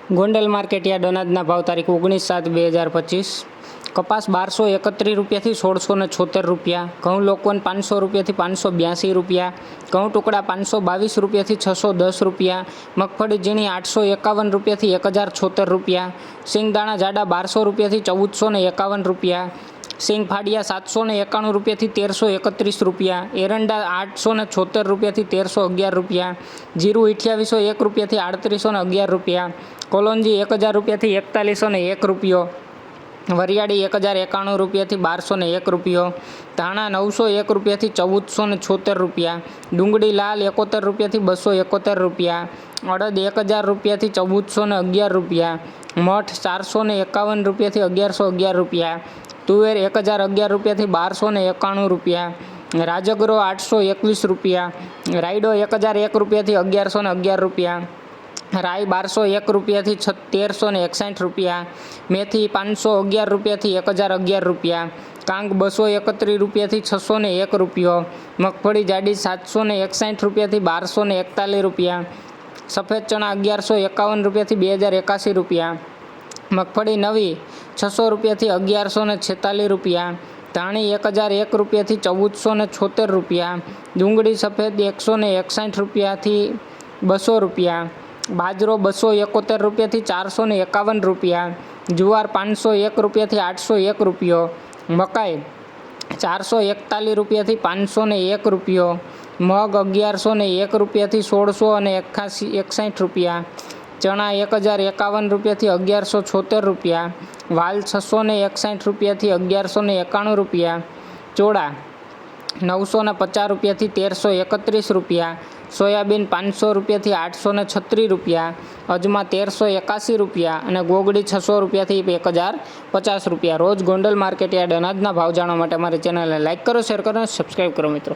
Gondal market yard અનાજના ભાવ તારીખ 19/7/2025। કપાસ 1231 રૂપિયાથી 1676 રૂપિયા, ઘઉં લોકવન 500 રૂપિયાથી 582 રૂપિયા, ઘઉં ટુકડા 522 રૂપિયાથી 610 રૂપિયા, મગફળી ઝીણી 851 રૂપિયાથી 1076 રૂપિયા, સિંગદાણા જાડા 1200 રૂપિયાથી 1451 રૂપિયા, સિંગ ફાડિયા 791 રૂપિયાથી 1331 રૂપિયા, એરંડા 876 રૂપિયાથી 1311 રૂપિયા, જીરું 2801 રૂપિયાથી 3811 રૂપિયા, કોલોંજી 1000 રૂપિયાથી 4101 રૂપિયો, વરિયાળી 1091 રૂપિયાથી 1201 રૂપિયો, ધાણા 901 રૂપિયાથી 1476 રૂપિયા, ડુંગળી લાલ 71 રૂપિયાથી 271 રૂપિયા, અડદ 1000 રૂપિયાથી 1411 રૂપિયા, મઠ 451 રૂપિયાથી 1111 રૂપિયા, તુવેર 1011 રૂપિયાથી 1291 રૂપિયા, રાજગરો 821 રૂપિયા, રાયડો 1001 રૂપિયાથી 1111 રૂપિયા, રાઈ 1201 રૂપિયાથી 1361 રૂપિયા, મેથી 511 રૂપિયાથી 1011 રૂપિયા, કાંગ 231 રૂપિયાથી 601 રૂપિયો, મગફળી જાડી 761 રૂપિયાથી 1241 રૂપિયા, સફેદ ચણા 1151 રૂપિયાથી 2081 રૂપિયા, મગફળી નવી 600 રૂપિયાથી 1146 રૂપિયા, ધાણી 1001 રૂપિયાથી 1476 રૂપિયા, ડુંગળી સફેદ 161 રૂપિયાથી 200 રૂપિયા, બાજરો 271 રૂપિયાથી 451 રૂપિયા, જુવાર 501 રૂપિયાથી 801 રૂપિયો, મકાઈ 441 રૂપિયાથી 501 રૂપિયો, મગ 1101 રૂપિયાથી 1661 રૂપિયા, ચણા 1051 રૂપિયાથી 1176 રૂપિયા, વાલ 661 રૂપિયાથી 1191 રૂપિયા, ચોળા 950 રૂપિયાથી 1331 રૂપિયા, સોયાબીન 500 રૂપિયાથી 836 રૂપિયા, અજમા 1381 રૂપિયા અને ગોગડી 600 રૂપિયાથી 1050 રૂપિયા। રોજ ગોંડલ માર્કેટયાર્ડ અનાજના ભાવ જાણવા માટે અમારી ચેનલને લાઇક કરો, શેર કરો અને સબસ્ક્રાઈબ કરો મિત્રો।